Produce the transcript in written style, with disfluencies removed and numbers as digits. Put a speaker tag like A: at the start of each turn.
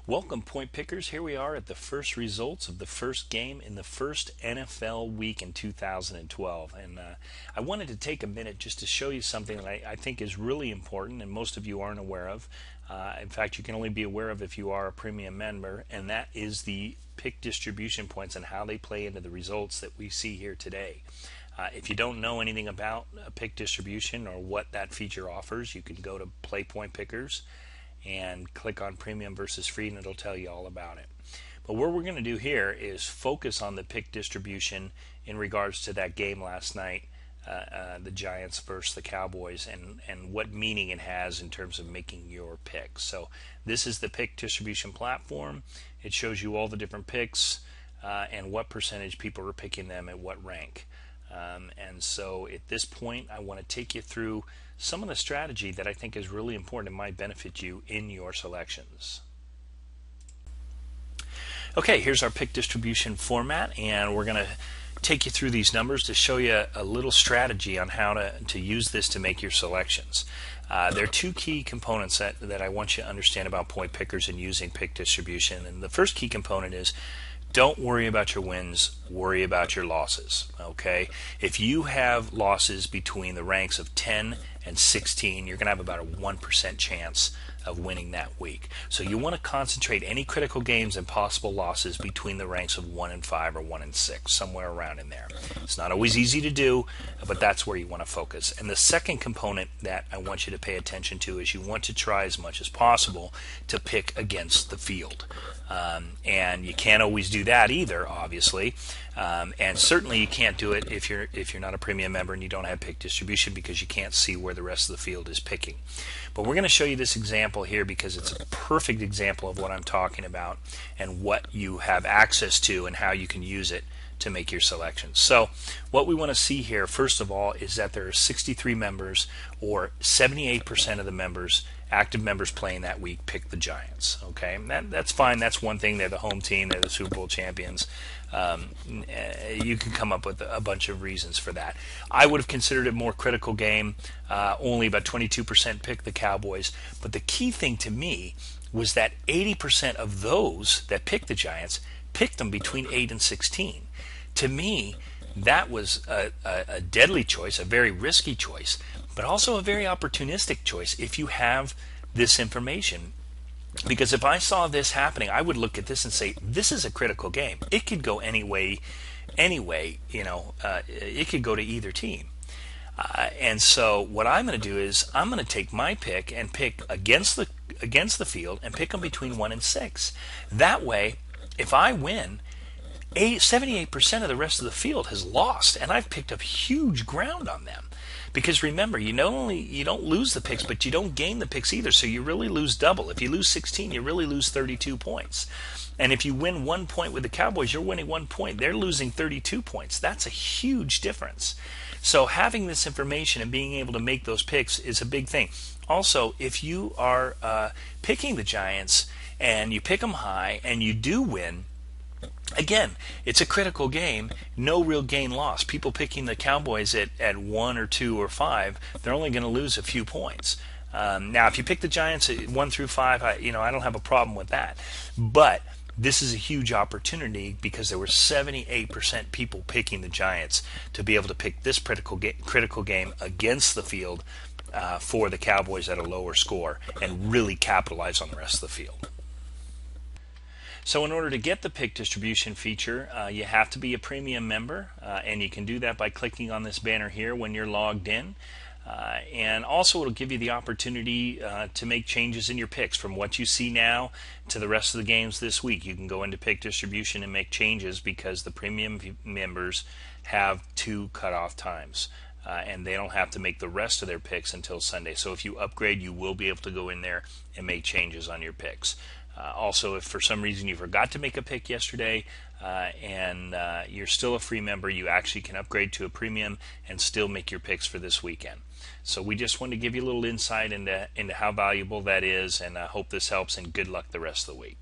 A: Welcome, Point Pickers. Here we are at the first results of the first game in the first NFL week in 2012. And I wanted to take a minute just to show you something that I think is really important and most of you aren't aware of. In fact, you can only be aware of if you are a premium member, and that is the pick distribution points and how they play into the results that we see here today. If you don't know anything about pick distribution or what that feature offers, you can go to Play Point Pickers and click on premium versus free, and it'll tell you all about it. But what we're going to do here is focus on the pick distribution in regards to that game last night, the Giants versus the Cowboys, and what meaning it has in terms of making your picks. So this is the pick distribution platform. It shows you all the different picks and what percentage people are picking them at what rank. And so at this point, I want to take you through some of the strategy that I think is really important and might benefit you in your selections. Okay, here's our pick distribution format, and we're going to take you through these numbers to show you a little strategy on how to use this to make your selections. There are two key components that I want you to understand about Point Pickers and using pick distribution. And the first key component is don't worry about your wins, worry about your losses. Okay? If you have losses between the ranks of 10 and 16, you're going to have about a 1% chance of winning that week. So you want to concentrate any critical games and possible losses between the ranks of 1 and 5 or 1 and 6, somewhere around in there. It's not always easy to do, but that's where you want to focus. And the second component that I want you to pay attention to is you want to try as much as possible to pick against the field. And you can't always do that either, obviously. And certainly you can't do it if you're not a premium member and you don't have pick distribution, because you can't see where the rest of the field is picking. But we're going to show you this example here because it's a perfect example of what I'm talking about and what you have access to and how you can use it to make your selections. So what we want to see here, first of all, is that there are 63 members, or 78% of the members, active members playing that week, pick the Giants. Okay, that's fine. That's one thing. They're the home team. They're the Super Bowl champions. You can come up with a bunch of reasons for that. I would have considered it a more critical game. Only about 22% picked the Cowboys. But the key thing to me was that 80% of those that picked the Giants picked them between 8 and 16. To me, that was a deadly choice, a very risky choice, but also a very opportunistic choice if you have this information. Because if I saw this happening, I would look at this and say, this is a critical game. It could go any way, it could go to either team. And so what I'm going to do is I'm going to take my pick and pick against the field and pick them between 1 and 6. That way, if I win, 78% of the rest of the field has lost, and I've picked up huge ground on them. Because remember, you don't lose the picks, but you don't gain the picks either, so you really lose double. If you lose 16, you really lose 32 points. And if you win 1 point with the Cowboys, you're winning 1 point. They're losing 32 points. That's a huge difference. So having this information and being able to make those picks is a big thing. Also, if you are picking the Giants and you pick them high and you do win, again, it's a critical game, no real gain-loss. People picking the Cowboys at 1 or 2 or 5, they're only going to lose a few points. Now, if you pick the Giants at 1 through 5, I don't have a problem with that. But this is a huge opportunity because there were 78% people picking the Giants to be able to pick this critical game against the field for the Cowboys at a lower score and really capitalize on the rest of the field. So in order to get the pick distribution feature, you have to be a premium member, and you can do that by clicking on this banner here when you're logged in. And also it'll give you the opportunity to make changes in your picks from what you see now to the rest of the games this week. You can go into pick distribution and make changes because the premium members have 2 cutoff times. And they don't have to make the rest of their picks until Sunday. So if you upgrade, you will be able to go in there and make changes on your picks. Also, if for some reason you forgot to make a pick yesterday and you're still a free member, you actually can upgrade to a premium and still make your picks for this weekend. So we just want to give you a little insight into how valuable that is, and I hope this helps, and good luck the rest of the week.